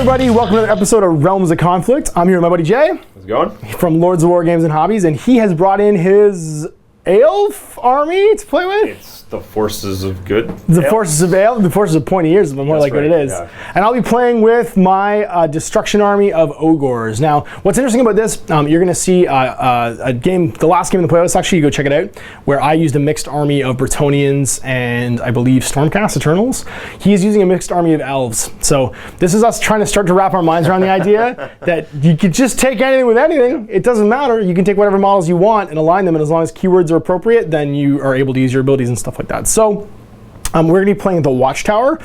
everybody, welcome to another episode of Realms of Conflict. I'm here with my buddy Jay. How's it going? From Lords of War Games and Hobbies, and he has brought in his elf army to play with. It's the forces of good. The forces of ale, the forces of pointy ears, but more like right, what it is. yeah. And I'll be playing with my destruction army of ogres. Now, what's interesting about this, you're going to see a game, the last game in the playlist, actually, you go check it out, where I used a mixed army of Bretonnians and I believe Stormcast Eternals. He's using a mixed army of elves. So this is us trying to start to wrap our minds around the idea that you could just take anything with anything. It doesn't matter. You can take whatever models you want and align them, and as long as keywords are appropriate, then you are able to use your abilities and stuff like that. So we're going to be playing the Watchtower.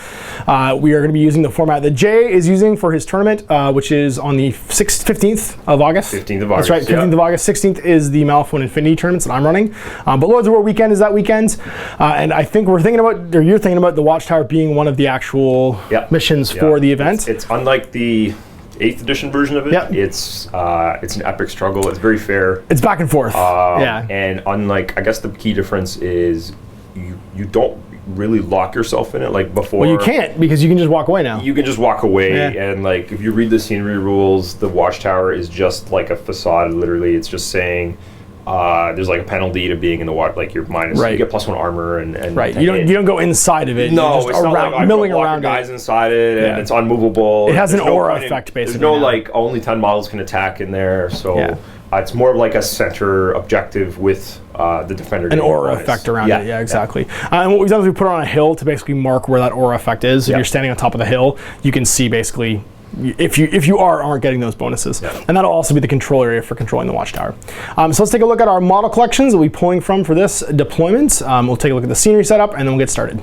We are going to be using the format that Jay is using for his tournament, which is on the 15th of August. 15th of August. That's right, 15th of August. 16th is the Malifaux Infinity tournaments that I'm running. But Lords of War weekend is that weekend. And I think we're thinking about, or you're thinking about the Watchtower being one of the actual missions for the event. It's unlike the 8th edition version of it. Yep. It's an epic struggle. It's very fair. It's back and forth. And unlike, I guess the key difference is you don't really lock yourself in it like before. Well, you can't, because you can just walk away now. You can just walk away, and like if you read the scenery rules, the Watchtower is just like a facade. Literally, it's just saying there's like a penalty to being in the water, like you're minus. You get +1 armor and right. You don't go inside of it. No, you're just it's not like milling around guys inside it, and it's unmovable. It has an aura effect, basically. There's no like only 10 models can attack in there, so it's more of like a center objective with the defender. An aura effect around it. Yeah, exactly. And what we've done is we put it on a hill to basically mark where that aura effect is. If you're standing on top of the hill, you can see basically if you aren't getting those bonuses. And that'll also be the control area for controlling the Watchtower. So let's take a look at our model collections that we'll be pulling from for this deployment. We'll take a look at the scenery setup, and then we'll get started.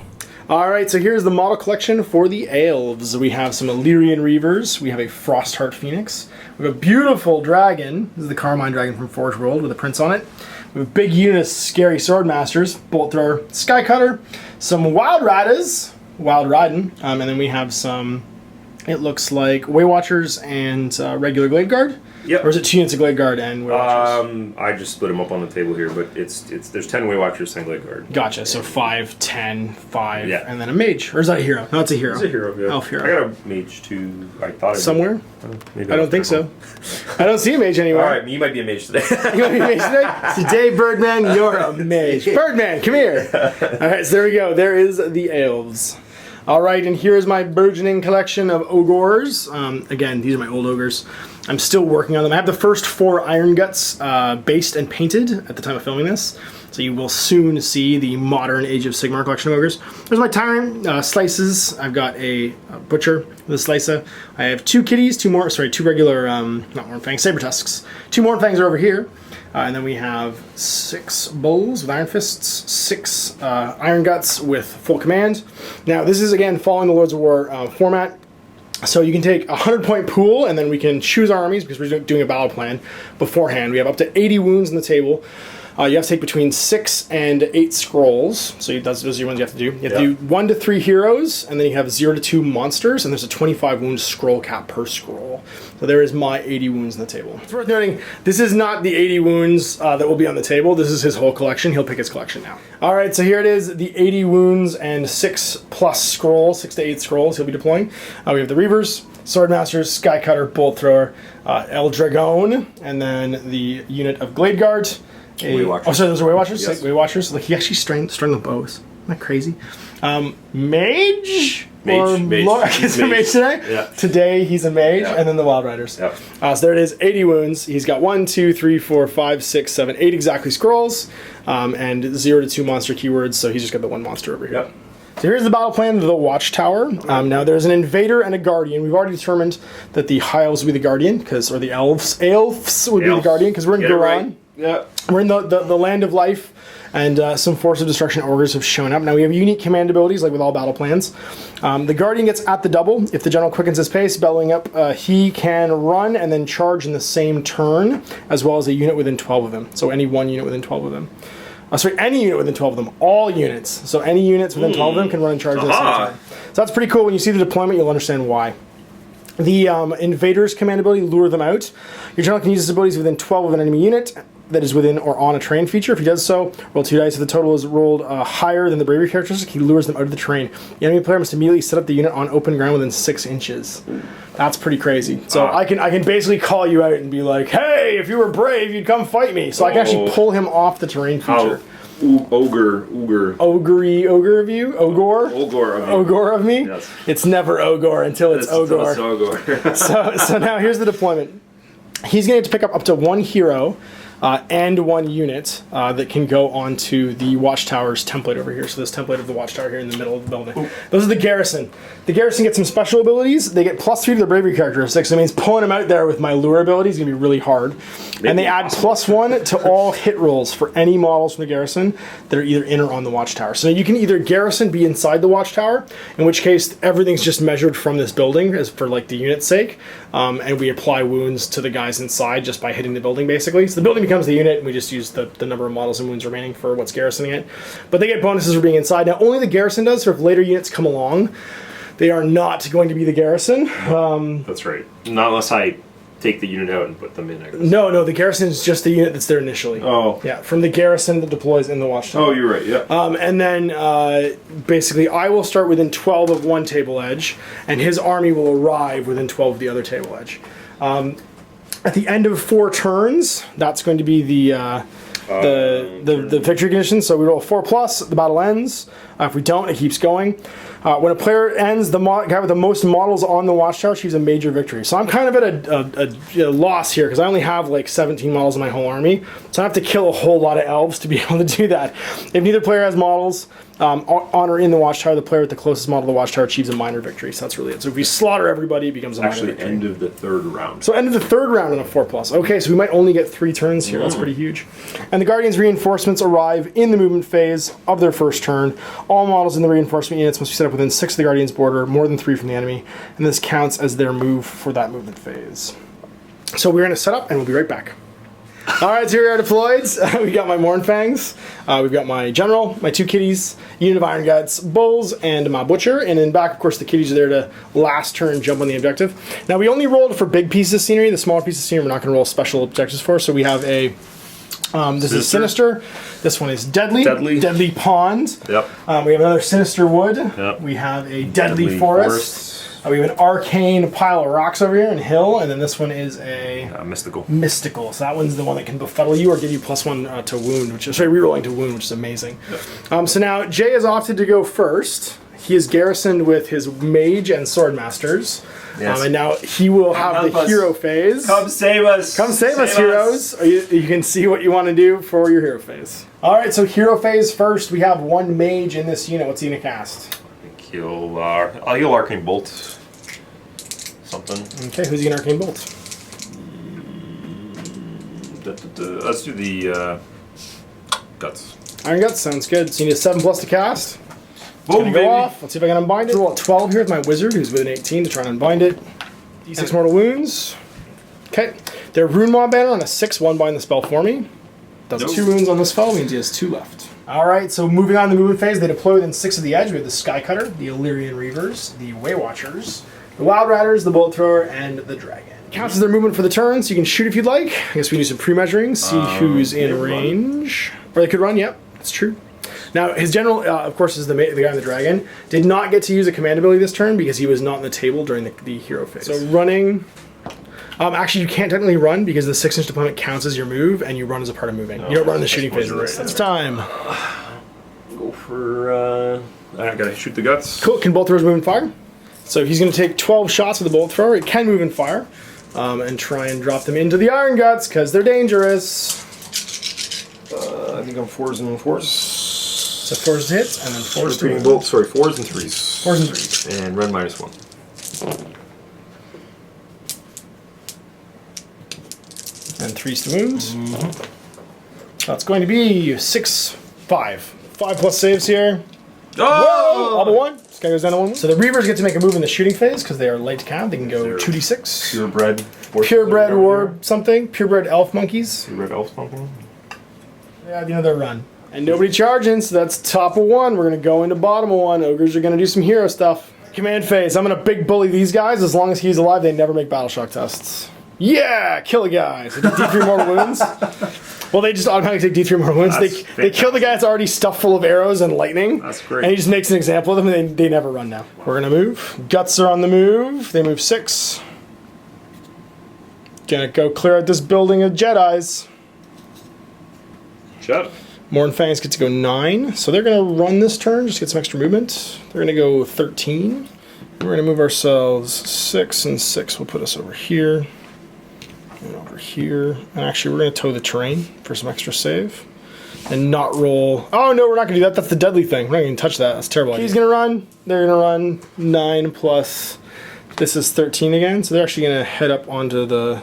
All right, so here's the model collection for the elves. We have some Illyrian Reavers. We have a Frostheart Phoenix. We have a beautiful dragon. This is the Carmine Dragon from Forge World with a prince on it. We have a big unit of scary Swordmasters, Bolt Thrower, Skycutter, some Wild Riders, Wild Riding, and then we have some, it looks like Waywatchers and regular Glade Guard. Yep. Or is it 2 units of Glade Guard and Waywatchers? I just split them up on the table here, but there's 10 Waywatchers, 10 Glade Guard. Gotcha. So 5, 10, 5, and then a mage. Or is that a hero? No, it's a hero. It's a hero. Yeah. Elf hero. I got a mage too. I thought somewhere. Maybe I don't think so. I don't see a mage anywhere. All right, you might be a mage today. You might be a mage today. Today, Birdman, you're a mage. Birdman, come here. All right, so there we go. There is the elves. All right, and here's my burgeoning collection of ogres. Again, these are my old ogres. I'm still working on them. I have the first 4 Iron Guts based and painted at the time of filming this. So you will soon see the modern Age of Sigmar collection of ogres. There's my Tyrant slices. I've got a Butcher with a slicer. I have 2 kitties, 2 regular, not Mornfangs, Saber Tusks. 2 Mornfangs are over here. And then we have 6 Bulls with Iron Fists, 6 Iron Guts with full command. Now, this is, again, following the Lords of War format. So you can take a 100-point pool, and then we can choose our armies, because we're doing a battle plan beforehand. We have up to 80 wounds on the table. You have to take between 6 and 8 scrolls. So those are your ones you have to do. You have to do 1 to 3 heroes, and then you have 0 to 2 monsters, and there's a 25 wound scroll cap per scroll. So there is my 80 wounds on the table. It's worth noting, this is not the 80 wounds that will be on the table. This is his whole collection. He'll pick his collection now. All right, so here it is, the 80 wounds and 6+ scrolls, 6 to 8 scrolls he'll be deploying. We have the Reavers, Swordmasters, Skycutter, Bolt Thrower, El Dragon, and then the unit of Glade Guard. Oh, sorry, those are Waywatchers? Yes. Waywatchers? Like, he actually strung the bows. Isn't that crazy? Mage? Mage. Is it mage today? Yeah. Today, he's a mage, and then the Wild Riders. Yep. So there it is, 80 wounds. He's got 1, 2, 3, 4, 5, 6, 7, 8 exactly scrolls, and 0 to 2 monster keywords, so he's just got the 1 monster over here. Yep. So here's the battle plan of the Watchtower. Now there's an Invader and a Guardian. We've already determined that the High Elves will be the Guardian, or the Elves would be the Guardian, because we're in Guerrilla. Right. Yeah. We're in the land of life, and some Force of Destruction ogres have shown up. Now we have unique command abilities, like with all battle plans. The Guardian gets at the double. If the general quickens his pace, bellowing up, he can run and then charge in the same turn, as well as a unit within 12 of them. So any one unit within 12 of them. Any unit within 12 of them. All units. So any units within 12 of them can run and charge in the same turn. So that's pretty cool. When you see the deployment, you'll understand why. The Invader's command ability, Lure Them Out. Your general can use his abilities within 12 of an enemy unit that is within or on a terrain feature. If he does so, roll 2 dice. If the total is rolled higher than the bravery characteristic, he lures them out of the terrain. The enemy player must immediately set up the unit on open ground within 6 inches. That's pretty crazy. So I can basically call you out and be like, hey, if you were brave, you'd come fight me. So I can actually pull him off the terrain feature. Ogre of you? Ogre of me? Yes. It's never Ogre until it's Ogre. It's Ogre. So now here's the deployment. He's going to pick up to 1 hero and 1 unit that can go onto the Watchtower's template over here. So this template of the Watchtower here in the middle of the building. Ooh. Those are the Garrison. The Garrison gets some special abilities. They get +3 to their bravery characteristics. So it means pulling them out there with my lure ability is going to be really hard. Maybe. And they add +1 to all hit rolls for any models from the Garrison that are either in or on the Watchtower. So you can either Garrison be inside the Watchtower, in which case everything's just measured from this building as for like the unit's sake. And we apply wounds to the guys inside just by hitting the building basically. So the building becomes the unit, and we just use the number of models and wounds remaining for what's garrisoning it. But they get bonuses for being inside. Now, only the Garrison does, so if later units come along, they are not going to be the Garrison. That's right. Not unless I take the unit out and put them in, I guess. No, the Garrison is just the unit that's there initially. Oh. Yeah, from the Garrison that deploys in the Watchtower. Oh, you're right, yeah. And then, basically, I will start within 12 of one table edge, and his army will arrive within 12 of the other table edge. At the end of 4 turns, that's going to be the victory condition. So we roll 4+, the battle ends. If we don't, it keeps going. When a player ends, the guy with the most models on the Watchtower achieves a major victory. So I'm kind of at a loss here because I only have like 17 models in my whole army. So I have to kill a whole lot of elves to be able to do that. If neither player has models on or in the Watchtower, the player with the closest model to the Watchtower achieves a minor victory. So that's really it. So if we slaughter everybody, it becomes a minor victory. Actually, end of the 3rd round. So end of the 3rd round on a 4+. Okay, so we might only get 3 turns here. That's pretty huge. And the Guardian's reinforcements arrive in the movement phase of their first turn. All models in the reinforcement units must be set up within 6 of the Guardian's border, more than 3 from the enemy, and this counts as their move for that movement phase. So we're going to set up, and we'll be right back. All right, so here we are deployed. We got my Mournfangs, we've got my General, my 2 Kitties, unit of Iron Guts, Bulls, and my Butcher, and in back, of course, the Kitties are there to last turn jump on the objective. Now, we only rolled for big pieces of scenery. The smaller pieces of scenery we're not going to roll special objectives for, so we have a... this is Sinister. This one is Deadly Pond. Yep. We have another Sinister Wood. Yep. We have a Deadly Forest. We have an Arcane Pile of Rocks over here and Hill, and then this one is a Mystical. So that one's the one that can befuddle you or give you +1 to wound, which is rerolling to wound, which is amazing. Yep. So now Jay has opted to go first. He is garrisoned with his Mage and Swordmasters. Yes. And now he will have the hero phase. Come save us! Come save us, heroes! You can see what you want to do for your hero phase. Alright, so hero phase first. We have 1 Mage in this unit. What's he going to cast? I'll heal Arcane Bolt. Something. Okay, who's he going to Arcane Bolt? Let's do the Guts. Iron Guts, sounds good. So you need a 7+ to cast. Boom, go off. Let's see if I can unbind it. Roll a 12 here with my Wizard, who's with an 18 to try and unbind it. D6 mortal wounds. Okay. Their Rune Mob banner on a 6 will unbind the spell for me. Does 2 wounds on the spell, means he has 2 left. Alright, so moving on to the movement phase, they deploy within 6 of the edge. We have the Sky Cutter, the Illyrian Reavers, the Way Watchers, the Wild Riders, the Bullet Thrower, and the Dragon. Counts as their movement for the turn, so you can shoot if you'd like. I guess we do some pre-measuring, see who's in range. Or they could run, yep, that's true. Now, his general, of course, is the guy on the Dragon. Did not get to use a command ability this turn because he was not on the table during the hero phase. So running... actually, you can't technically run because the 6-inch deployment counts as your move, and you run as a part of moving. You don't run in the shooting phase of this. It's time. Go for... I gotta shoot the Guts. Cool. Can both throwers move and fire? So he's going to take 12 shots with the Bolt Thrower. It can move and fire. And try and drop them into the Iron Guts because they're dangerous. I think I'm 4s and 4s. So 4s to hit, and then 4s to Bolt. Sorry, 4s and 3s. 4s and 3s. And run -1. And 3s to wound. That's going to be 6, 5. 5+ saves here. Oh! Whoa! All but 1. This guy goes down to 1. So the Reavers get to make a move in the shooting phase because they are light to count. They can go 2d6. Purebred or something. Purebred elf monkeys. Purebred elf monkey. Yeah, the end of their run. And nobody charging, so that's top of 1. We're going to go into bottom of 1. Ogres are going to do some hero stuff. Command phase. I'm gonna big bully these guys. As long as he's alive, they never make battle shock tests. Yeah, kill a guy. So D3 mortal wounds. Well, they just automatically take D3 mortal wounds. They kill the guy that's already stuffed full of arrows and lightning. That's great. And he just makes an example of them, and they never run now. We're gonna move. Guts are on the move. They move 6. Gonna go clear out this building of Jedis. Shut. Morn Fangs get to go 9. So they're gonna run this turn, just get some extra movement. They're gonna go 13. We're gonna move ourselves 6 and 6 will put us over here. And over here. And actually we're going to tow the terrain for some extra save. And not roll. Oh no, we're not going to do that. That's the deadly thing. We're not going to touch that. That's terrible. He's going to run. They're going to run 9 plus. This is 13 again. So they're actually going to head up onto the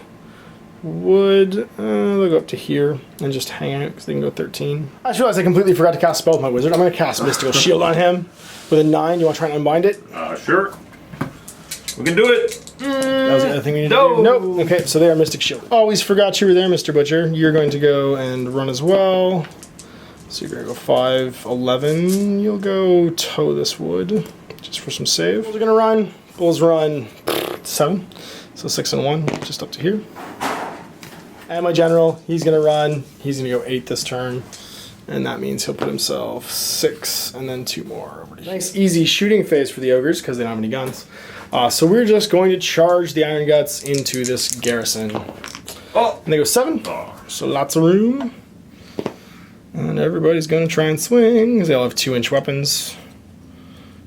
wood. They'll go up to here and just hang out because they can go 13. I just realized I completely forgot to cast Spell with my wizard. I'm going to cast Mystical Shield on him with a 9. You want to try and unbind it? Sure. We can do it. That was the other thing we need to do. Nope. Okay, so they are Mystic Shield. Always forgot you were there, Mr. Butcher. You're going to go and run as well. So you're going to go 5, 11. You'll go tow this wood just for some save. Bulls are going to run. Bulls run 7. So 6 and 1, just up to here. And my general, he's going to run. He's going to go 8 this turn. And that means he'll put himself 6 and then 2 more over to here. Nice easy shooting phase for the ogres because they don't have any guns. So we're just going to charge the Iron Guts into this garrison. Oh, and they go 7. So lots of room. And everybody's going to try and swing because they all have 2-inch weapons.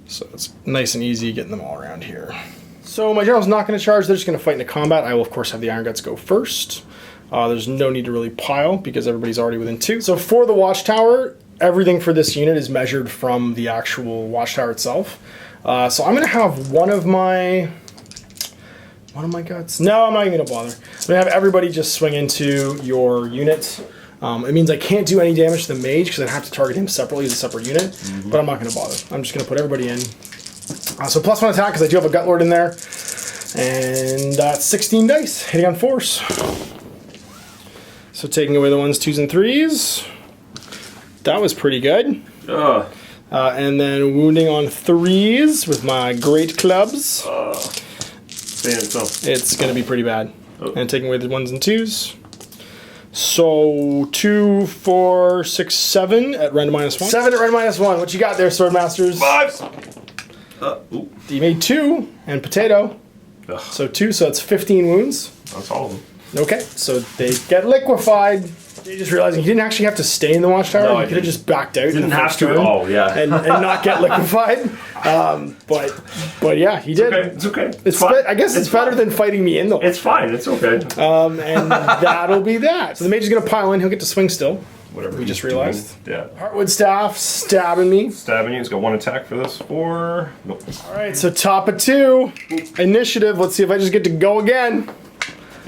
So it's nice and easy getting them all around here. So my general's not going to charge. They're just going to fight into combat. I will, of course, have the Iron Guts go first. There's no need to really pile because everybody's already within 2. So for the Watchtower, everything for this unit is measured from the actual Watchtower itself. So I'm going to have one of my guts. No, I'm not even going to bother. I'm going to have everybody just swing into your unit. It means I can't do any damage to the mage because I'd have to target him separately as a separate unit. But I'm not going to bother. I'm just going to put everybody in. So +1 attack because I do have a Gut Lord in there. And that's 16 dice hitting on force. So taking away the 1s, 2s, and 3s. That was pretty good. And then wounding on 3s with my great clubs. It's going to be pretty bad. And taking away the 1s and 2s. So 2, 4, 6, 7 at random -1. 7 at random -1. What you got there, Swordmasters? 5. You made 2 and potato. So 2, so that's 15 wounds. That's all of them. Okay, so they get liquefied. They just realizing he didn't actually have to stay in the Watchtower. No, he could have just backed out. Didn't have to. Oh, yeah. And not get liquefied. But yeah, he did. Okay. It's okay. It's fine. I guess it's better than fighting me in the Watchtower. It's fine. It's okay. And that'll be that. So the mage is going to pile in. He'll get to swing still. Whatever. We just realized. Yeah. Heartwood Staff stabbing me. Stabbing you. He's got 1 attack for this. 4. Nope. All right, so top of 2. Initiative. Let's see if I just get to go again.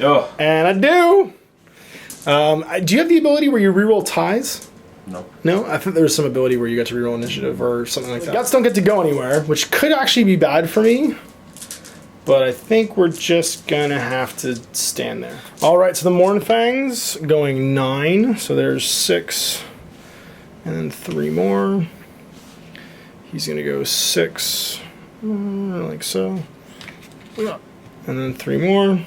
Oh. And I do. Do you have the ability where you reroll ties? No. No? I think there was some ability where you got to reroll initiative or something like that. Guts don't get to go anywhere, which could actually be bad for me. But I think we're just going to have to stand there. All right, so the Mornfangs going 9. So there's 6. And then 3 more. He's going to go 6. Like so. And then 3 more.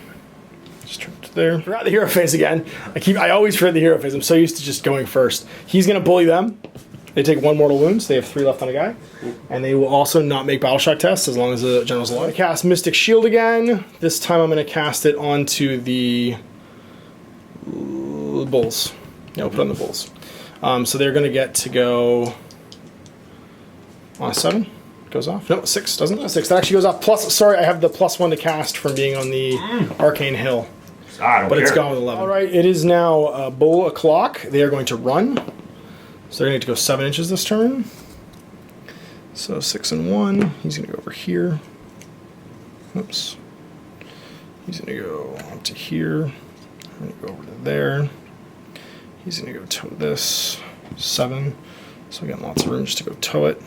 Just turn it to there. Forgot the hero phase again. I always forget the hero phase. I'm so used to just going first. He's going to bully them. They take 1 mortal wound, so they have 3 left on a guy. And they will also not make battle shock tests as long as the general's alive. I'm going to cast Mystic Shield again. This time I'm going to cast it onto the bulls. Yeah, we'll put on the bulls. So they're going to get to go on a 7. Goes off. No, 6 doesn't. 6. That actually goes off. Plus, sorry, I have the +1 to cast from being on the Arcane Hill. But it's gone with 11. All right, it is now bull o'clock. They are going to run. So they're going to go 7 inches this turn. So 6 and 1. He's going to go over here. Oops. He's going to go up to here. I'm going to go over to there. He's going to go tow this. 7. So we got lots of room just to go tow it.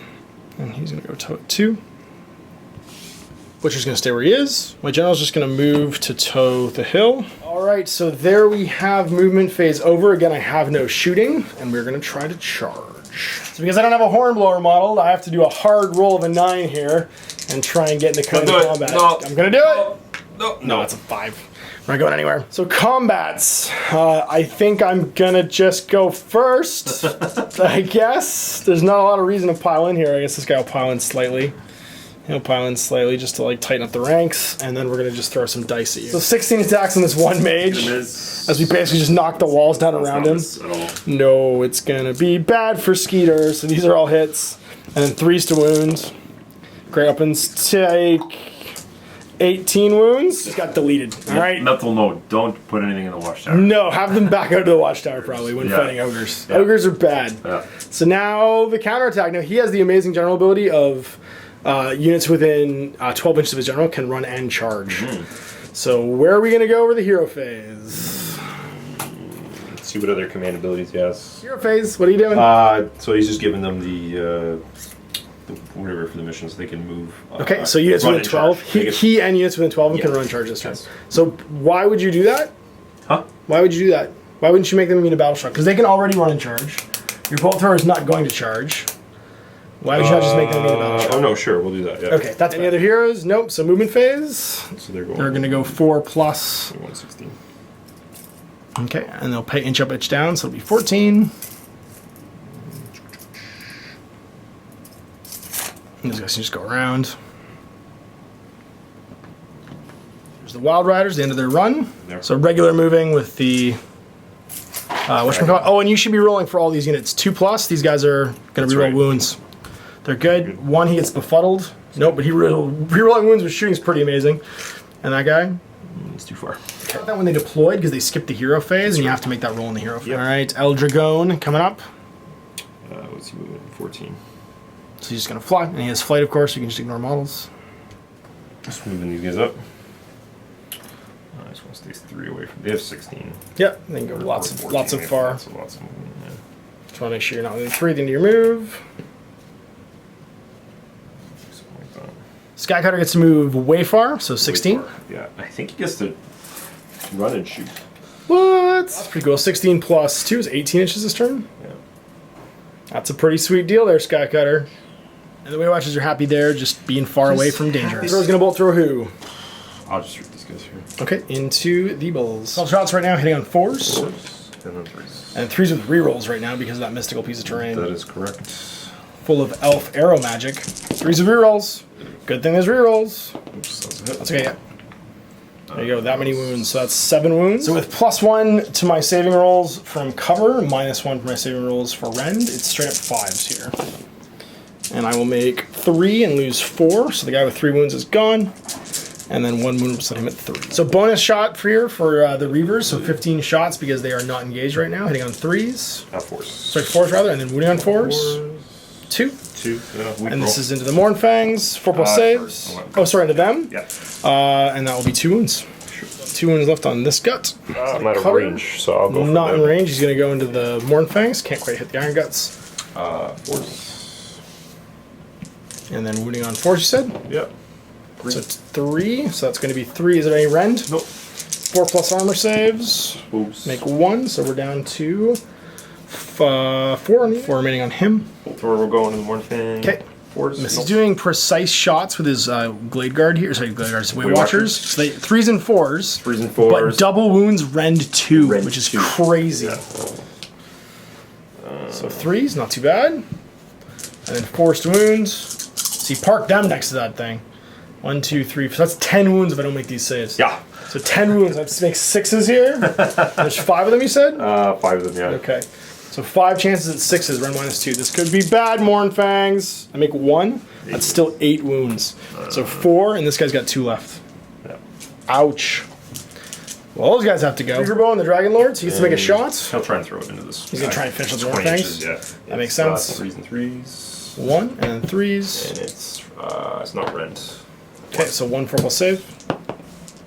And he's going to go tow it too. Butcher's going to stay where he is. My general's just going to move to tow the hill. All right, so there we have movement phase over. Again, I have no shooting, and we're going to try to charge. So because I don't have a hornblower modeled, I have to do a hard roll of a 9 here and try and get into combat. No. I'm gonna do it. No, it's a 5. We're not going anywhere. So combats. I think I'm gonna just go first. I guess there's not a lot of reason to pile in here. I guess this guy will pile in slightly. He'll pile in slightly just to like tighten up the ranks, and then we're gonna just throw some dice at you. So 16 attacks on this one mage, as we basically just knock the walls down around him. No, it's gonna be bad for Skeeter. So these are all hits, and then 3s to wound. Great weapons take 18 wounds. Just got deleted. All right. Mental note: don't put anything in the watchtower. No, have them back out to the watchtower probably when fighting ogres. Yeah. Ogres are bad. Yeah. So now the counterattack. Now he has the amazing general ability of units within 12 inches of his general can run and charge. So where are we going to go over the hero phase? Let's see what other command abilities he has. Hero phase, what are you doing? So he's just giving them the whatever for the mission so they can move. Okay, so units within 12. He and units within 12 can run charge this turn. So why would you do that? Huh? Why would you do that? Why wouldn't you make them immune to battle shock? Because they can already run and charge. Your bolt thrower is not going to charge. Why would you not just make them immune to battle shock? Oh no, sure, we'll do that. Yeah. Okay, that's any other heroes? Nope. So movement phase. So they're going to go 4 plus 116. Okay, and they'll pay inch up, inch down, so it'll be 14. And these guys can just go around. There's the Wild Riders, the end of their run. There. So regular moving with the whatchamacallit. Oh, and you should be rolling for all these units. 2 plus. These guys are going to reroll wounds. They're good. 1, he gets befuddled. Nope, but rerolling wounds with shooting is pretty amazing. And that guy? It's too far. Okay. That when they deployed because they skipped the hero phase, and you have to make that roll in the hero phase. Yep. All right, Eldragone coming up. What's he moving? 14. So he's just going to fly. And he has flight, of course, so you can just ignore models. Just moving these guys up. I just want to stay 3 away from. They have 16. Yep, they can go lots of far. Lots of movement, yeah. Just want to make sure you're not within 3 at the end of your move. Skycutter gets to move way far, so 16. Yeah, I think he gets to run and shoot. What? That's pretty cool. 16 plus 2 is 18 inches this turn. Yeah. That's a pretty sweet deal there, Skycutter. And the Weight Watchers are happy there, just being far away from danger. Throw's gonna bolt throw who? I'll just shoot these guys here. Okay, into the bulls. 12 shots right now, hitting on 4s. And then 3s. And 3s with rerolls right now because of that mystical piece of terrain. That is correct. Full of elf arrow magic. 3s with rerolls. Good thing there's rerolls. Oops, that's okay, yeah. There you go, that many wounds. So that's 7 wounds. So with +1 to my saving rolls from cover, -1 for my saving rolls for rend, it's straight up 5s here. And I will make 3 and lose 4, so the guy with 3 wounds is gone. And then 1 wound will set him at 3. So bonus shot for here for the Reavers, so 15 shots because they are not engaged right now, hitting on 3s. 4s. Sorry, 4s rather, and then wounding on 4s. 2. 2, yeah. And this is into the Mournfangs, 4 plus saves. Oh, sorry, into them? Yeah. And that will be 2 wounds. 2 wounds left on this gut. I'm out of range, so I'll go for Not them. in range, he's going to go into the Mournfangs. Can't quite hit the Iron Guts. 4s. And then wounding on 4s, you said? Yep. So it's 3, so that's going to be 3. Is there any rend? Nope. 4 plus armor saves. Oops. Make 1, so we're down to 4 remaining on him. Thor will go into the Mournfang. Okay. 4s. He's doing precise shots with his Glade Guard here. Sorry, Glade Guards, Weight Watchers. So they 3s and 4s. 3s and 4s. But double wounds, rend 2, which is 2. crazy. Yeah. So 3s, not too bad. And then 4s to wounds. So you park them next to that thing. 1, 2, 3. So that's 10 wounds if I don't make these saves. Yeah. So 10 wounds. I have to make 6s here. There's 5 of them, you said? 5 of them, yeah. Okay. So 5 chances at 6s, run -2. This could be bad, Mournfangs. I make 1. That's still 8 wounds. So 4, and this guy's got 2 left. Yeah. Ouch. Well, those guys have to go. Reaverbow and the Dragon Lord, so he gets to make a shot. He'll try and throw it into this. He's going to try and finish with the 20 Mournfangs. inches, yeah. That makes sense. 3s and 3s. 1 and then 3s. And it's not rent. Okay, so 1 4 plus save.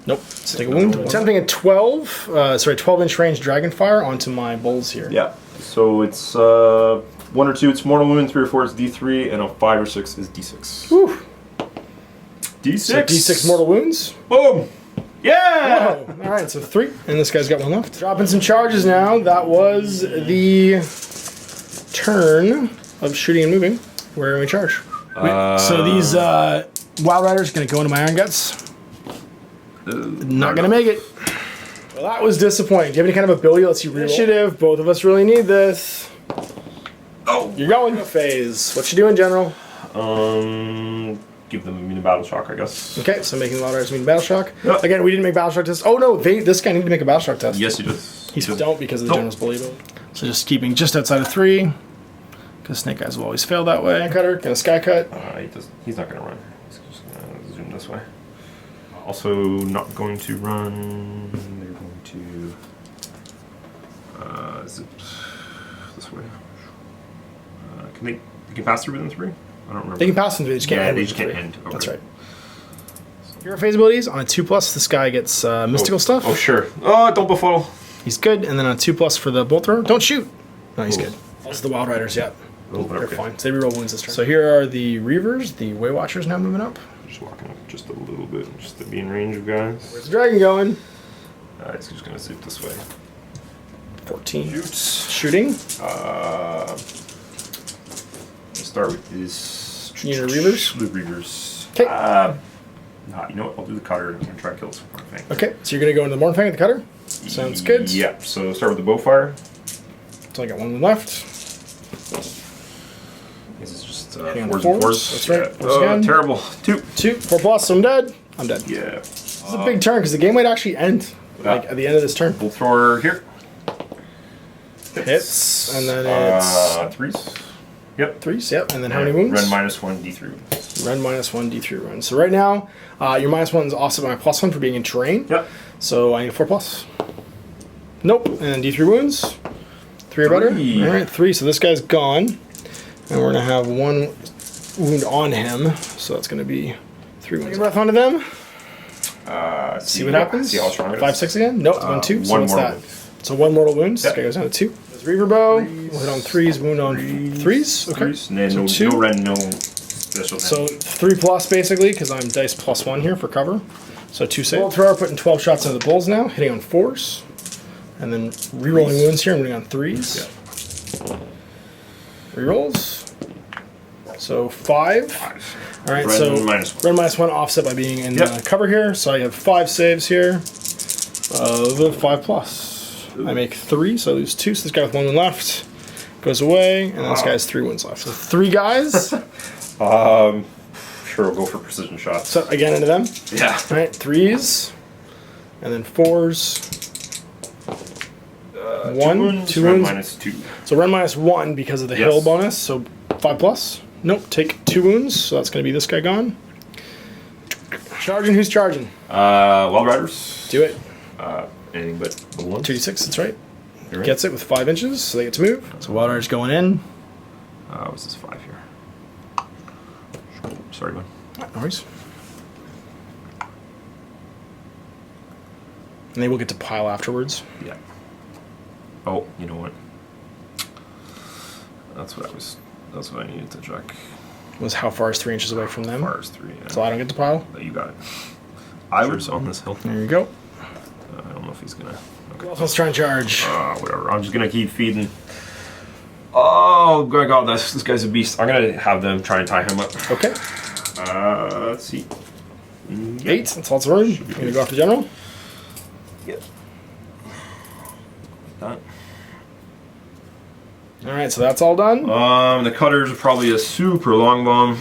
Nope. Let's take a wound. Attempting a 12-inch range Dragonfire onto my bulls here. Yeah. So it's 1 or 2, it's mortal wound, 3 or 4 is D3, and a 5 or 6 is D6. Whew. D6. So D6 mortal wounds. Boom. Yeah. Whoa. All right, so 3, and this guy's got 1 left. Dropping some charges now. That was the turn of shooting and moving. Where are we charge? So these Wild Riders are going to go into my Iron Guts. Not going to make it. Well, that was disappointing. Do you have any kind of ability that lets you reroll? Initiative. Both of us really need this. Oh, you're going phase. What you doing, General? Give them immune to battle shock, I guess. Okay, so making the Wild Riders immune to battle shock. Yep. Again, we didn't make battle shock tests. Oh no, this guy needed to make a battle shock test. Yes, he did. He don't because of the General's bully ability. So just keeping just outside of 3, because Snake Eyes will always fail that way. Cutter, gonna Sky Cut. He's not gonna run. He's just gonna zoom this way. Also, not going to run. They're going to. Is it this way? Can they pass through within 3? I don't remember. They can pass them, they just can't end. They just can't end. Okay. That's right. Hero phase abilities on a 2+, this guy gets mystical stuff. Oh sure. Oh, don't befuddle. He's good, and then on a 2+ for the bolt thrower. Don't shoot. No, he's good. Also the Wild Riders, yeah. They're fine. So they reroll wounds this turn. So here are the Reavers, the Way Watchers now moving up. Just walking up just a little bit, just to be in range of guys. Where's the dragon going? He's just gonna zip this way. 14. Shoots. Shooting. Start with these. Unit Reavers. The Reavers. Okay. You know what? I'll do the cutter. I'm gonna try to kill this one thing. Okay, so you're gonna go into the Mornfang with the cutter. Sounds good. Yep. So start with the bowfire. So I got one left. This is just Hang on, fours fours. and fours. That's right. Yeah. Fours again. Terrible. 2. 4+, so I'm dead. I'm dead. Yeah. This is a big turn because the game might actually end like at the end of this turn. Bolt thrower here. Hits, and then it's 3s. Yep. 3s. Yep, and then how many wounds? Run -1 D3 wounds. Run -1 D3 runs. So right now, your -1 is offset by my +1 for being in terrain. Yep. So I need a 4+. Nope. And then D3 wounds. 3 or better. All right, 3. So this guy's gone, and we're gonna have 1 wound on him. So that's gonna be 3 wounds. Take a breath onto them. See what happens. See how strong it is. 5, 6 again. Nope. 1, 2. So One what's mortal that? wound. So 1 mortal wound. So Yep. this guy goes down to 2. There's Reaver Bow. We'll hit on 3s. Wound on 3s. Okay. And then So no, 2. no rend, no special. So 3+ basically, because I'm dice +1 here for cover. So 2 saves. Bolt thrower, putting 12 shots into the bulls now, hitting on 4s. And then rerolling wounds here, I'm hitting on 3s. Yeah. Rerolls. So 5. All right, Rend so -1. run -1 offset by being in cover here. So I have 5 saves here. The 5+. I make 3, so I lose 2. So this guy with 1 wound left goes away, and this guy has 3 wounds left. So 3 guys. Sure, we'll go for precision shots. So again into them. Yeah. All right, 3s, and then 4s. 1, 2 wounds. -2. So run -1 because of the hill bonus. So 5+. Nope. Take 2 wounds. So that's going to be this guy gone. Charging. Who's charging? Wild Riders. Do it. Anything but the 1. 2d6. That's right. Right. Gets it with 5 inches, so they get to move. So Wild Riders going in. What's this 5 here? Sorry, bud. No worries. And they will get to pile afterwards. Yeah. Oh, you know what? That's what I needed to check. Was how far is 3 inches away from them? As far as 3. Yeah. So I don't get to pile. You got it. I was on this hill. There you go. I don't know if he's gonna. Okay. Let's try and charge. Whatever. I'm just gonna keep feeding. Oh my god, this guy's a beast. I'm gonna have them try and tie him up. Okay. Let's see. 8. That's lots of room. I'm gonna go off the general. Yep. That. All right, so that's all done. The cutters are probably a super long bomb.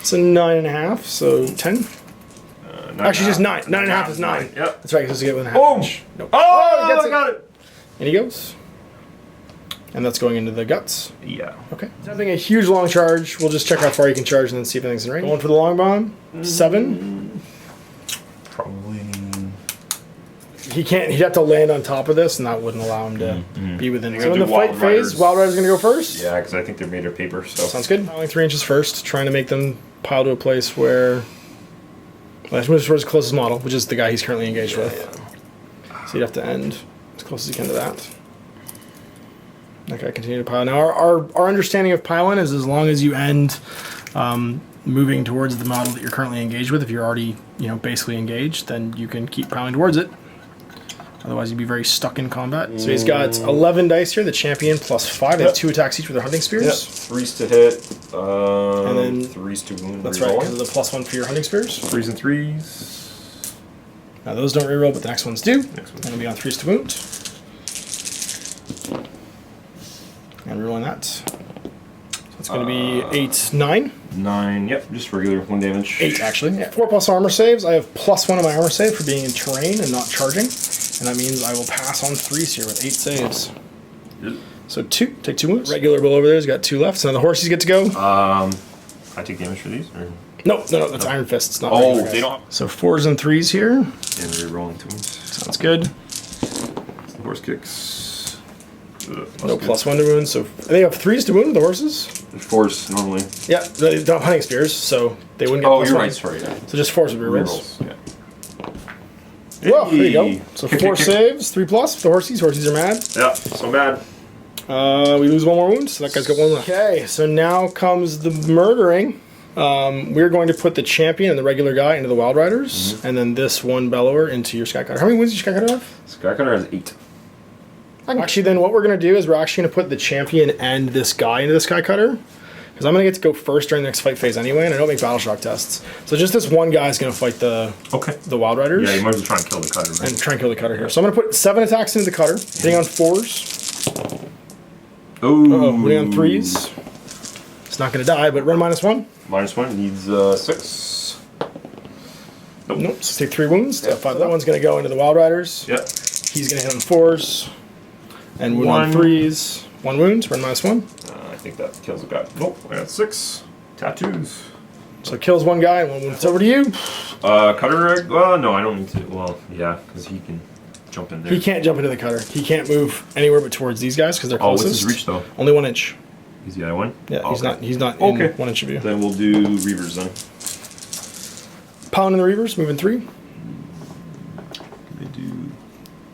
It's a 9.5, so 10. Actually, just 9. 9.5 is 9. Yep. That's right, because you get 1.5. Boom! Nope. Oh, he gets I got it! And he goes. And that's going into the guts. Yeah. Okay. Something a huge long charge. We'll just check how far you can charge and then see if anything's in range. Going for the long bomb. 7. Probably. He can't. He'd have to land on top of this, and that wouldn't allow him to be within. So in the do fight Wild phase, Riders. Wild Rider's gonna go first. Yeah, because I think they're made of paper. So Sounds good. Piling 3 inches first, trying to make them pile to a place where. Well, let's move towards the closest model, which is the guy he's currently engaged with. Yeah. So you'd have to end as close as you can to that. Okay, continue to pile. Now, our understanding of piling is as long as you end moving towards the model that you're currently engaged with, if you're already basically engaged, then you can keep piling towards it. Otherwise, you'd be very stuck in combat. So he's got 11 dice here. The champion +5. They have 2 attacks each with their hunting spears. Yep. 3s to hit. And then 3s to wound. That's right, because of the +1 for your hunting spears. 3s and 3s. Now those don't reroll, but the next ones do. Next one's It'll be on 3s to wound. And rerolling that. So it's going to be 8, 9. 9, yep, just regular 1 damage. 8 actually. Yeah. 4+ armor saves. I have +1 on my armor save for being in terrain and not charging. And that means I will pass on 3s here with 8 saves. Yep. So 2, take 2 wounds. Regular Bill over there has got 2 left. So now the horses get to go. I take damage for these? Or? No, that's Iron Fists, not Oh, regular they guys. don't. So 4s and 3s here. And rerolling 2 wounds. Sounds good. Horse kicks. No +1 to wounds. So they have 3s to wound, the horses? 4s normally. Yeah, they don't have hunting spears, so they wouldn't get Oh, +1. you're right, sorry. Yeah. So just 4s with rerolls. Rerolls, yeah. Well, there you go. Hey. So Kick, 4 kick, kick. saves, 3+ for the horsies. Horsies are mad. Yeah, so bad. We lose 1 more wound, so that guy's got 1 left. Okay, so now comes the murdering. We're going to put the champion and the regular guy into the Wild Riders, and then this 1 bellower into your Skycutter. How many wounds does your Skycutter have? Skycutter has 8. Actually, then what we're going to do is we're actually going to put the champion and this guy into the Skycutter. Because I'm going to get to go first during the next fight phase anyway, and I don't make battle shock tests. So just this one guy is going to fight the Wild Riders. Yeah, you might as well try and kill the cutter, right? And try and kill the cutter here. So I'm going to put 7 attacks into the cutter, hitting on 4s. Ooh. Hitting on 3s. It's not going to die, but run -1. -1 needs 6. Nope, so take 3 wounds. That one's going to go into the Wild Riders. Yep. He's going to hit on 4s. And wound on 3s. 1 wound, run -1. I think that kills the guy. Nope, I got 6. Tattoos. So kills 1 guy and 1 wound. It's over to you. Cutter, well, no, I don't need to. Well, yeah, because he can jump in there. He can't jump into the cutter. He can't move anywhere but towards these guys because they're Oh, closest. what's his reach, though? Only 1 inch. He's the other one? Yeah, Oh, he's not in Okay. 1 inch of you. Then we'll do Reavers then. Pound in the Reavers, moving 3. Can I do...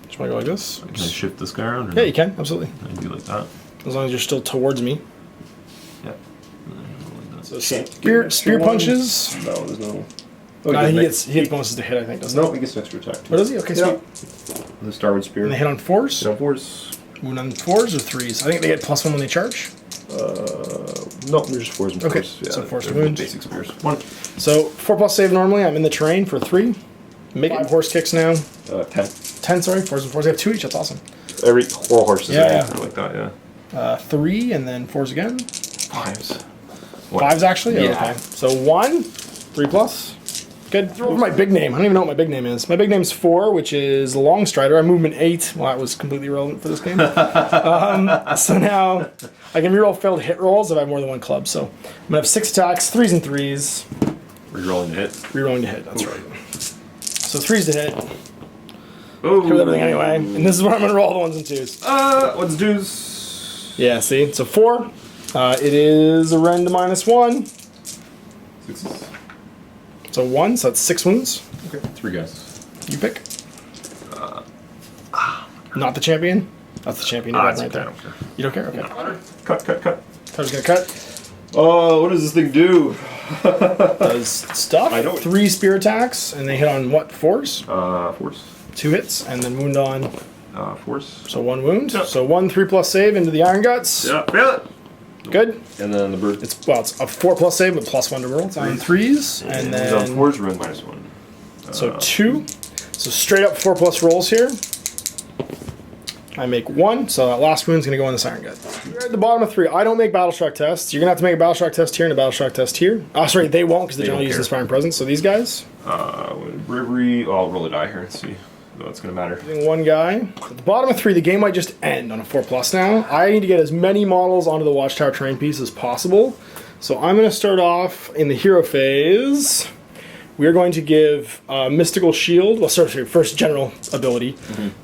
Just want to go like this. Can I shift this guy around? Or Yeah, no? you can, absolutely. I can do like that. As long as you're still towards me. Yeah. Like that. So spear punches. No, there's no... He gets bonuses to hit, I think, doesn't No, he gets an extra attack. he? What does he? Okay, Yeah. sweet. The Starwood Spear. And they hit on 4s? Hit on 4s. Wound on 4s or 3s? I think they get +1 when they charge. No, they're just 4s and 4s. Okay, Yeah, so 4s they're wound. basic spears. 1. So 4+ save normally. I'm in the terrain for 3. Make 5 horse kicks now. 10. 10, sorry. 4s and 4s. They have 2 each. That's awesome. Every 4 horses. Yeah. Like that, yeah. 3 and then 4s again. 5s. 5s actually? Yeah. Okay. So 1, 3+. Good. Throw over my big name. I don't even know what my big name is. My big name's 4, which is Long Strider. I'm movement 8. Well, that was completely irrelevant for this game. So now I can reroll failed hit rolls if I have more than 1 club. So I'm going to have 6 attacks, 3s and 3s. Rerolling to hit. Rerolling to hit, that's right. So 3s to hit. Oh. Hit with everything anyway. And this is where I'm going to roll the 1s and 2s. What's dues? Yeah, see? So 4. It is a rend to -1. 6s. So 1, so that's 6 wounds. Okay. 3 guys. You pick. Not the champion? That's the champion you got right there. I don't care. You don't care? Okay. Cut. Cutter's gonna cut. Oh, what does this thing do? Does stuff. I know. 3 spear attacks, and they hit on what? 4s? 4s. 2 hits, and then wound on. 4s. So 1 wound. Yep. So 1 3+ save into the Iron Guts. Yeah, fail it. Good. And then the bird. It's a 4+ save, but +1 to roll. It's on 3s, and then on 4s, run -1. so 2. So straight up 4+ rolls here. I make 1, so that last wound's gonna go on this Iron Gut. You're at the bottom of 3. I don't make battle shock tests. You're gonna have to make a battle shock test here and a battle shock test here. Oh, sorry, they won't because they're generally using Inspiring Presence. So these guys. Bravery. Oh, I'll roll a die here. Let's see. No, it's gonna matter. One guy. At the bottom of 3, the game might just end on a 4+ now. I need to get as many models onto the Watchtower terrain piece as possible. So I'm gonna start off in the hero phase. We're going to give Mystical Shield. Well, sorry, first general ability.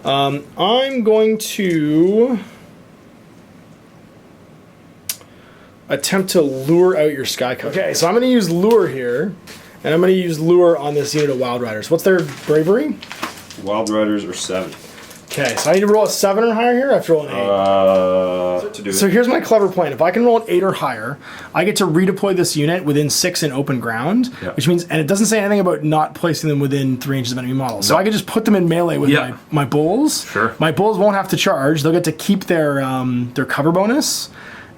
I'm going to attempt to lure out your Skycutter. Okay, so I'm going to use Lure here, and I'm going to use Lure on this unit of Wild Riders. What's their bravery? Wild Riders are 7. Okay, so I need to roll a 7 or higher here. I have to roll an 8. So here's my clever plan. If I can roll an 8 or higher, I get to redeploy this unit within 6 in open ground, which means, and it doesn't say anything about not placing them within 3 inches of enemy models. So I could just put them in melee with my bulls. Sure. My bulls won't have to charge. They'll get to keep their cover bonus.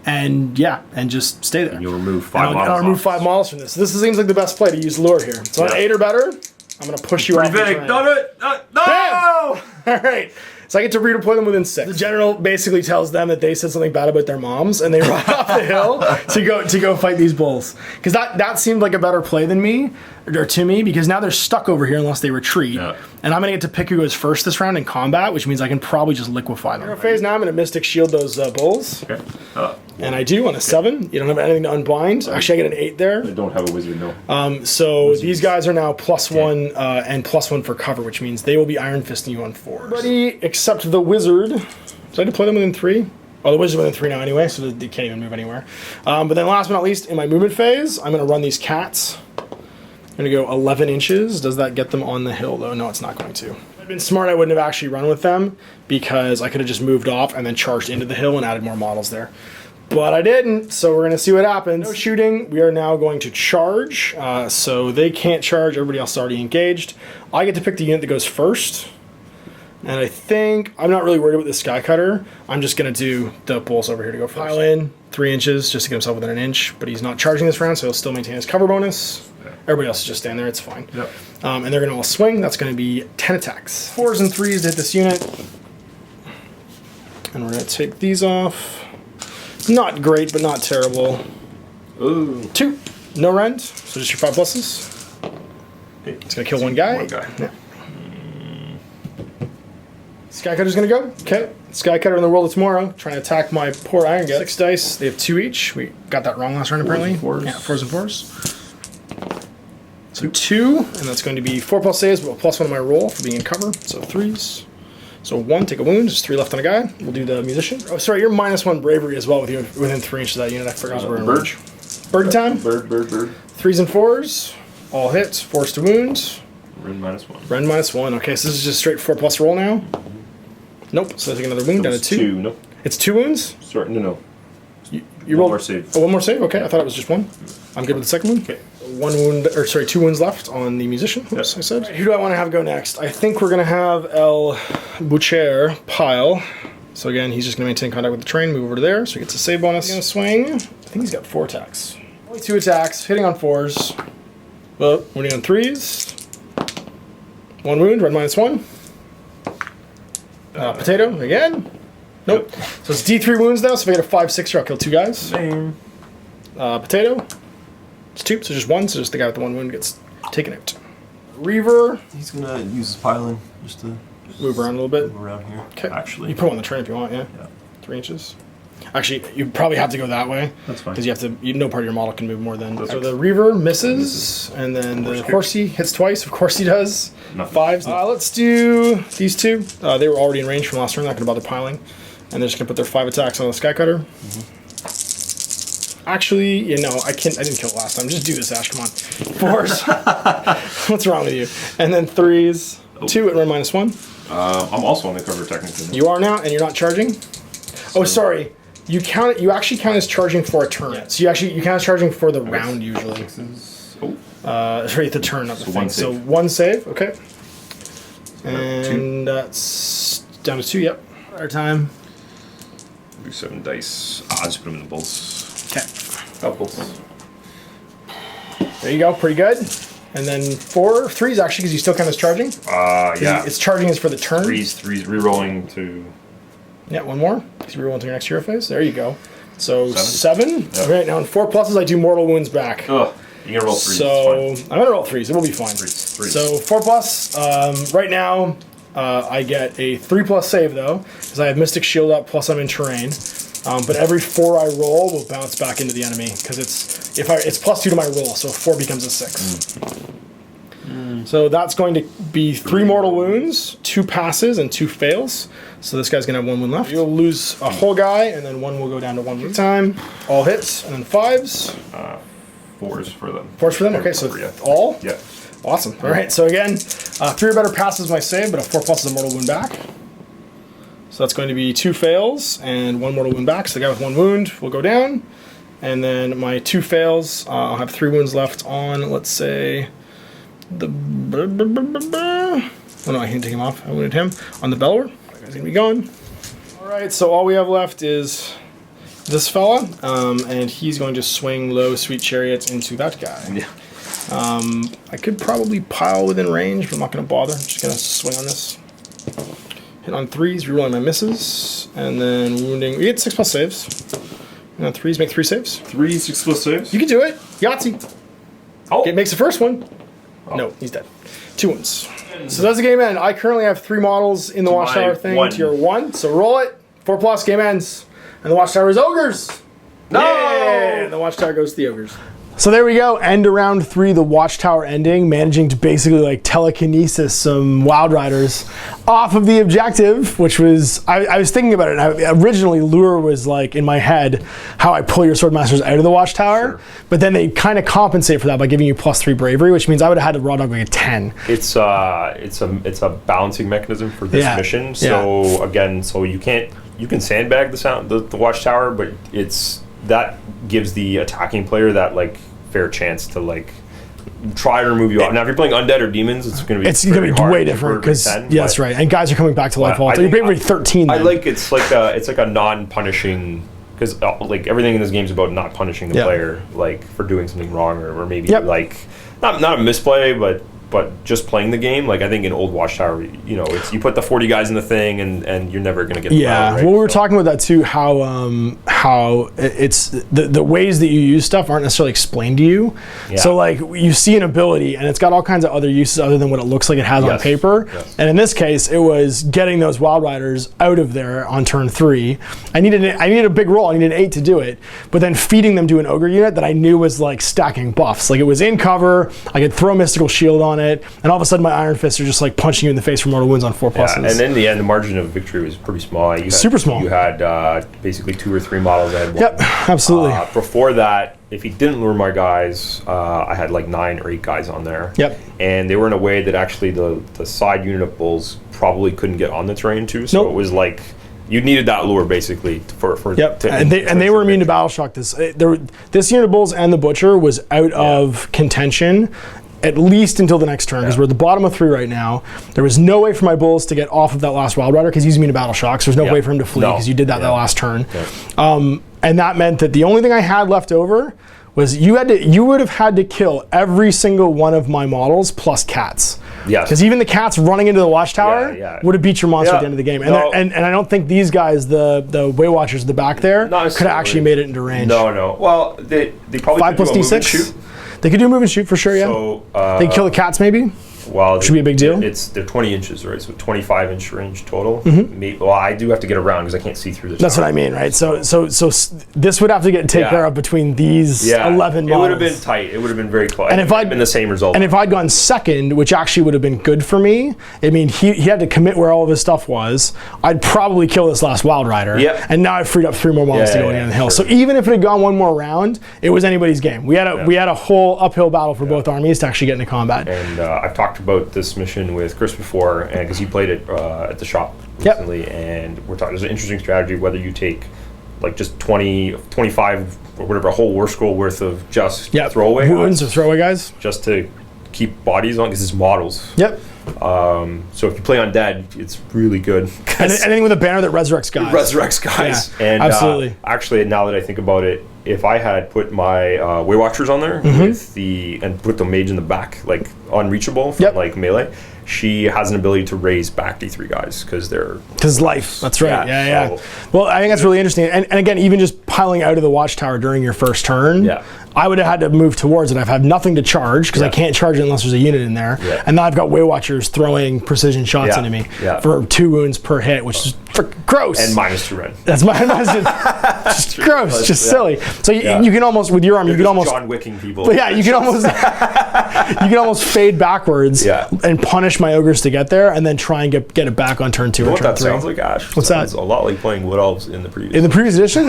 And and just stay there. And you'll remove 5 models. I'll remove 5 models from this. So this seems like the best play to use lure here. So an 8 or better, I'm going to push you off the terrain. Done it! No! All right. So I get to redeploy them within 6. The general basically tells them that they said something bad about their moms, and they run off the hill to go fight these bulls. Because that seemed like a better play than me, or to me, because now they're stuck over here unless they retreat. Yeah. And I'm going to get to pick who goes first this round in combat, which means I can probably just liquefy them. Phase now, I'm going to Mystic Shield those bulls. Okay. And I do on a 7. You don't have anything to unbind. Actually, I get an 8 there. I don't have a wizard, no. So these guys are now +1 and +1 for cover, which means they will be Iron Fisting you on 4. Everybody except the wizard. So I deploy them within 3. Oh, the wizard's within 3 now anyway, so they can't even move anywhere. But then last but not least, in my movement phase, I'm going to run these cats. I'm going to go 11 inches. Does that get them on the hill, though? No, it's not going to. If I'd been smart, I wouldn't have actually run with them because I could have just moved off and then charged into the hill and added more models there. But I didn't, so we're going to see what happens. No shooting. We are now going to charge. So they can't charge. Everybody else is already engaged. I get to pick the unit that goes first. And I think, I'm not really worried about the Sky Cutter. I'm just going to do the bulls over here to go first. Pile in 3 inches just to get himself within an inch. But he's not charging this round, so he'll still maintain his cover bonus. Everybody else is just standing there. It's fine. Yep. And they're going to all swing. That's going to be 10 attacks. 4s and 3s to hit this unit. And we're going to take these off. Not great, but not terrible. Ooh. 2. No rend. So just your 5 pluses. It's going to kill one guy. Yeah. Sky Cutter's going to go. Okay. Sky Cutter in the World of Tomorrow. Trying to attack my poor Iron Gut. 6 dice. They have 2 each. We got that wrong last round, apparently. 4s. Yeah, 4s and 4s. So 2. And that's going to be 4+ saves, but +1 on my roll for being in cover. So 3s. So 1, take a wound, just 3 left on a guy. We'll do the musician. Oh, sorry, you're -1 bravery as well with you within 3 inches of that unit. I forgot we're in range. Bird time. Bird. 3s and 4s, all hits, forced to wound. Rend -1. Rend -1. Okay, so this is just straight 4+ roll now. Nope. So I take another wound down to 2. Nope. It's 2 wounds. Sorry, no. You one rolled more save. Oh, 1 more save. Okay, I thought it was just 1. I'm good with the second one. Okay. 1 wound, or sorry, 2 wounds left on the musician. Oops, I said. Right, who do I want to have go next? I think we're gonna have El Butcher pile. So again, he's just gonna maintain contact with the train, move over to there, so he gets a save bonus. He's gonna swing. I think he's got 4 attacks. Only 2 attacks, hitting on 4s. Well, winning on 3s. 1 wound, red -1. Potato again. Nope. Yep. So it's D3 wounds now. So if I get a 5/6 here, I'll kill 2 guys. Same. Potato. It's 2, so just 1. So just the guy with the 1 wound gets taken out. Reaver. He's gonna use his piling just to move around a little bit. Move around here. Okay. Actually, you put him on the train if you want. Yeah. 3 inches. Actually, you probably have to go that way. That's fine. Because you have to. No part of your model can move more than. So the Reaver misses, and then the Horsey hits twice. Of course he does. Nothing. 5s. Let's do these 2. They were already in range from last turn. Not going to bother piling, and they're just going to put their 5 attacks on the Sky Cutter. Actually, you know, I didn't kill it last time. Just do this, Ash. Come on. 4s. What's wrong with you? And then 3s. 2 at rend -1. I'm also on the cover technically. You are now, and you're not charging. Oh, sorry. You count. You actually count as charging for a turn. Yeah. So you count as charging for the round usually. Sorry, the turn, not the thing. So 1 save. Okay. And that's down to 2. Yep. Our time. Do 7 dice. I'll just put them in the bulls. Okay. Bulls. There you go. Pretty good. And then 3s actually, because you still count as charging. Yeah. It's charging is for the turn. 3s, re-rolling to. Yeah, 1 more. Because you re-roll into your next hero phase. There you go. So 7. Yep. Right now, in 4 pluses, I do mortal wounds back. Ugh. You're gonna roll 3s. So I'm gonna roll 3s. It will be fine. 3s. So 4+. Right now, I get a 3+ save though, because I have Mystic Shield up. Plus I'm in terrain. But every 4 I roll will bounce back into the enemy because it's +2 to my roll, so 4 becomes a 6. So that's going to be 3 mortal wounds, 2 passes, and 2 fails. So this guy's gonna have 1 wound left. You'll lose a whole guy, and then 1 will go down to 1 wound time. All hits, and then 5s. 4s for them. 4s for them. Okay, so all. Yeah. Awesome. All right. So again, 3 or better passes my save, but a 4+ is a mortal wound back. So that's going to be 2 fails and 1 mortal wound back. So the guy with 1 wound will go down. And then my 2 fails, I'll have 3 wounds left on, let's say, the... Oh no, I can't take him off. I wounded him. On the Bellower. That guy's going to be gone. Alright, so all we have left is this fella. And he's going to swing low sweet chariots into that guy. Yeah. I could probably pile within range, but I'm not going to bother. I'm just going to swing on this. Hit on 3s, rerolling my misses. And then wounding. We get 6+ saves. And on 3s, make 3 saves. 3 6+ saves? You can do it. Yahtzee. Oh. It makes the first one. Oh. No, he's dead. 2 wounds. So that's the game end. I currently have 3 models in the Watchtower thing. 1. Tier 1. So roll it. 4+, game ends. And the Watchtower is ogres. No! Yeah! And the Watchtower goes to the ogres. So there we go. End of round 3, the Watchtower ending, managing to basically like telekinesis some Wild Riders off of the objective, which was, I was thinking about it, and originally Lure was like in my head how I pull your Swordmasters out of the Watchtower, sure. But then they kind of compensate for that by giving you +3 bravery, which means I would have had to raw dog like a 10. It's a balancing mechanism for this mission. So again, so you can sandbag the Watchtower, but that gives the attacking player that like fair chance to like try to remove you off. Now, if you're playing undead or demons, it's going to be way different because that's right. And guys are coming back to life all the time. You're bravery 13. I like it's like a non-punishing because like everything in this game is about not punishing the player like for doing something wrong or maybe like not a misplay, but just playing the game. Like I think in old Watchtower, you know, you put the 40 guys in the thing and you're never gonna get them out, right? Well, we were talking about that too. How it's the ways that you use stuff aren't necessarily explained to you. Yeah. So like you see an ability and it's got all kinds of other uses other than what it looks like it has on paper. Yes. And in this case, it was getting those Wild Riders out of there on turn 3. I needed a big roll. I needed an 8 to do it, but then feeding them to an ogre unit that I knew was like stacking buffs. Like it was in cover. I could throw Mystical Shield on it, and all of a sudden my Iron Fists are just like punching you in the face for mortal wounds on 4+. Yeah, and in the end, the margin of victory was pretty small. Super small. You had basically 2 or 3 models that had won. Yep, absolutely. Before that, if he didn't lure my guys, I had like 9 or 8 guys on there. Yep. And they were in a way that actually the side unit of bulls probably couldn't get on the terrain too. So it was like you needed that lure basically for and they were immune to battle shock. This unit of bulls and the butcher was out of contention at least until the next turn, because we're at the bottom of 3 right now. There was no way for my bulls to get off of that last Wild Rider because he's immune to battle shocks. There's no way for him to flee because you did that last turn. And that meant that the only thing I had left over was you would have had to kill every single one of my models plus cats. Yes. Because even the cats running into the Watchtower would have beat your monster at the end of the game. And I don't think these guys, the Way Watchers at the back there, could have actually made it into range. No. Well, they probably 5 plus D6. They could do a move and shoot for sure, yeah. So, they could kill the cats maybe? Well, should be a big deal. They're 20 inches, right? So 25-inch range total. Mm-hmm. Well, I do have to get around because I can't see through this. That's what I mean, right? So this would have to get taken care of between these 11 models. It would have been tight. It would have been very close. And if I'd been the same result. And if I'd gone second, which actually would have been good for me, I mean, he had to commit where all of his stuff was. I'd probably kill this last Wild Rider. Yep. And now I've freed up 3 more models to go down the hill. Sure. So even if it had gone one more round, it was anybody's game. We had a whole uphill battle for both armies to actually get into combat. And I've talked about this mission with Chris before, and because he played it at the shop recently, and we're talking. There's an interesting strategy whether you take like just 20, 25 or whatever, a whole war scroll worth of just throwaway wounds or throwaway guys, just to keep bodies on because it's models. Yep. So if you play undead, it's really good. And anything with a banner that resurrects guys. Resurrects guys. Yeah, and absolutely. Actually, now that I think about it, if I had put my Way Watchers on there and put the mage in the back, like unreachable from like melee, she has an ability to raise back D3 guys because life. That's right. Yeah. Well, I think that's really interesting. And again, even just piling out of the Watchtower during your first turn, I would have had to move towards it. I've had nothing to charge because I can't charge it unless there's a unit in there. Yeah. And now I've got Way Watchers throwing precision shots into me for 2 wounds per hit, which is gross. And -2 run. That's just gross, just silly. So you can almost with your arm, you can almost John Wicking people. But you can almost fade backwards and punish my ogres to get there, and then try and get it back on turn 2 or turn 3. That sounds like, Ash? What's that? Sounds a lot like playing Wood Elves in the previous. In the previous edition.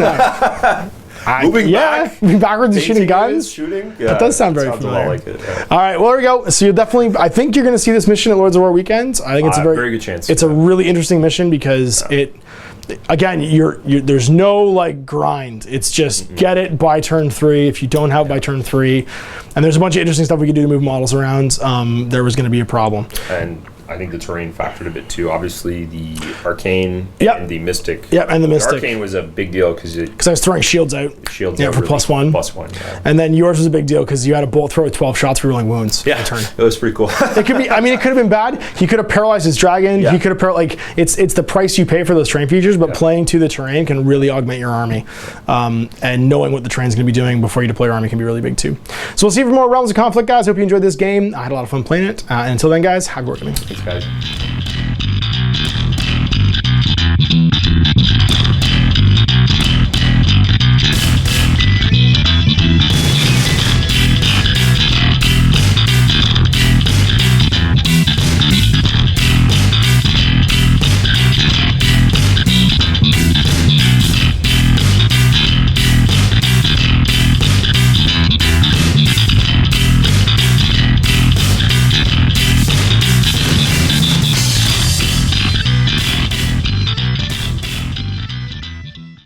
Moving back, backwards and shooting guns. Shooting. Yeah, That does sound very sounds familiar. a lot like it. Yeah. All right, well, there we go. So you'll definitely, I think you're going to see this mission at Lords of War weekends. I think it's a very good chance. It's a really interesting mission because again, there's no like grind. It's just get it by turn 3. If you don't have it by turn 3, and there's a bunch of interesting stuff we can do to move models around. There was going to be a problem. And I think the terrain factored a bit too. Obviously, the arcane Yep. and the mystic. Yep, and the mystic. Arcane was a big deal because I was throwing shields out. Shields Yeah, out for really +1. +1. Yeah. And then yours was a big deal because you had a bolt throw with 12 shots for rolling wounds. Yeah, a turn. it was pretty cool. It could be. I mean, it could have been bad. He could have paralyzed his dragon. Yeah. He could have like it's the price you pay for those terrain features. But playing to the terrain can really augment your army, and knowing what the terrain's going to be doing before you deploy your army can be really big too. So we'll see you for more Realms of Conflict, guys. Hope you enjoyed this game. I had a lot of fun playing it. And until then, guys, happy working. Thanks, guys.